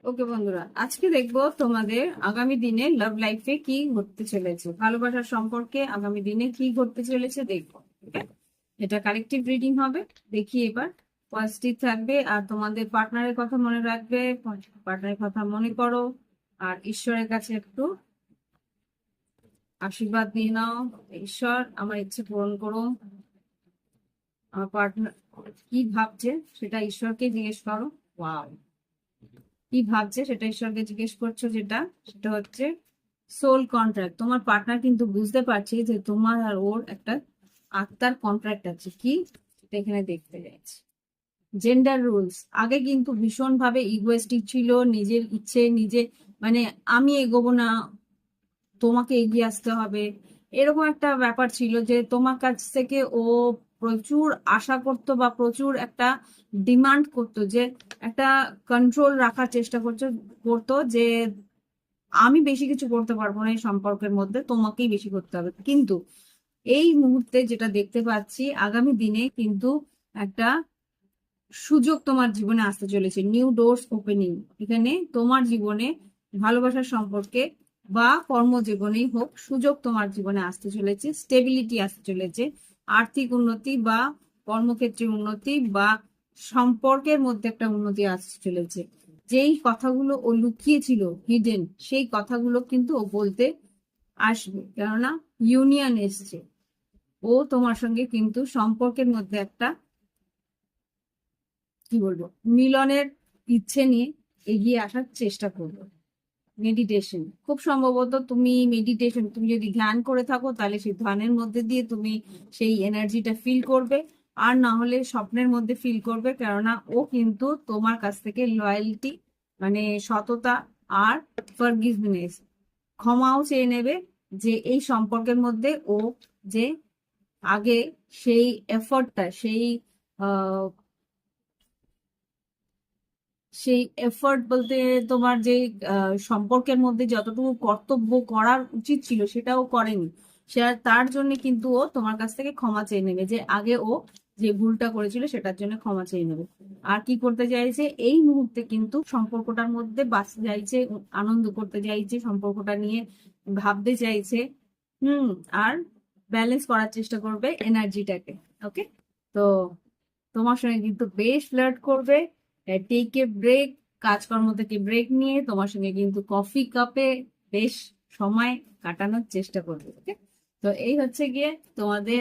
ওকে বন্ধুরা, আজকে দেখবো তোমাদের আগামী দিনে লাভ লাইফে কি ঘটতে চলেছে, ভালোবাসার সম্পর্কে আগামী দিনে কি ঘটতে চলেছে দেখবো। Okay? এটা কালেকটিভ রিডিং হবে। দেখি এবার। পজিটিভ থাকবে আর তোমাদের পার্টনারের কথা মনে রাখবে, পার্টনারের কথা মনে করো। আর ঈশ্বরের কাছে একটু আশীর্বাদ নিয়ে নাও। ঈশ্বর, আমার ইচ্ছে পূরণ করো। আমার পার্টনার কি ভাবছে সেটা ঈশ্বরকে জিজ্ঞেস করো। ওয়াও, কি ভাবছে সেটা ঈশ্বরকে জিজ্ঞেস করছো, যেটা সেটা হচ্ছে সোল কন্ট্রাক্ট। তোমার পার্টনার কিন্তু বুঝতে পারছে যে তোমার আর ওর একটা আত্মার কন্ট্রাক্ট আছে। কি সেটা এখানে দেখতে যাচ্ছি। জেন্ডার রুলস আগে কিন্তু ভীষণ ভাবে ইগোয়েস্টিক ছিল, নিজের ইচ্ছে নিজে, মানে আমি এগোবো না, তোমাকে এগিয়ে আসতে হবে, এরকম একটা ব্যাপার ছিল যে তোমার কাছ থেকে ও প্রচুর আশা করতো বা প্রচুর একটা ডিমান্ড করতো, যে একটা কন্ট্রোল রাখার চেষ্টা করতো যে আমি বেশি কিছু করতে পারবো না এই সম্পর্কের মধ্যে, তোমাকেই বেশি করতে হবে। কিন্তু এই মুহূর্তে যেটা দেখতে পাচ্ছি, আগামী দিনে কিন্তু একটা সুযোগ তোমার জীবনে আসতে চলেছে, নিউ ডোরস ওপেনিং। এখানে তোমার জীবনে ভালোবাসার সম্পর্কে বা কর্মজীবনেই হোক, সুযোগ তোমার জীবনে আসতে চলেছে, স্টেবিলিটি আসতে চলেছে, আর্থিক উন্নতি বা কর্মক্ষেত্রে উন্নতি বা সম্পর্কের মধ্যে একটা উন্নতি আসতে চলেছে। যেই কথাগুলো ও লুকিয়েছিল হিডেন, সেই কথাগুলো কিন্তু ও বলতে আসবে, কেননা ইউনিয়ন এসছে। ও তোমার সঙ্গে কিন্তু সম্পর্কের মধ্যে একটা কি বলবো মিলনের ইচ্ছে নিয়ে এগিয়ে আসার চেষ্টা করবো। মেডিটেশন, খুব সম্ভবত তুমি যদি ধ্যান করে থাকো তাহলে সেই ধ্যানের মধ্যে দিয়ে তুমি সেই এনার্জিটা ফিল করবে। আর না হলে স্বপ্নের মধ্যে ফিল করবে, কেননা ও কিন্তু তোমার কাছ থেকে লয়্যালটি, মানে সততা আর ফরগিভনেস, ক্ষমাও চেয়ে নেবে। যে এই সম্পর্কের মধ্যে ও যে আগে সেই এফর্টটা, সেই এফর্ট বলতে তোমার যে সম্পর্কের মধ্যে যতটুকু কর্তব্য করার উচিত ছিল সেটাও করেনি। সে তার জন্য কিন্তু ও তোমার কাছ থেকে ক্ষমা চেয়ে নেবে, যে আগে ও যে ভুলটা করেছিল সেটার জন্য ক্ষমা চেয়ে নেবে। আর কি করতে চাইছে এই মুহূর্তে, কিন্তু সম্পর্কটার মধ্যে বাঁচতে চাইছে, আনন্দ করতে চাইছে, সম্পর্কটা নিয়ে ভাবতে চাইছে। হুম। আর ব্যালেন্স করার চেষ্টা করবে এনার্জিটাকে। ওকে। তো তোমার সঙ্গে কিন্তু বেশ ফ্লার্ট করবে। টেক এ ব্রেক, কাজকর্ম থেকে ব্রেক নিয়ে তোমার সঙ্গে কিন্তু কফি কাপে বেশ সময় কাটানোর চেষ্টা করবে। ওকে। তো এই হচ্ছে গিয়ে তোমাদের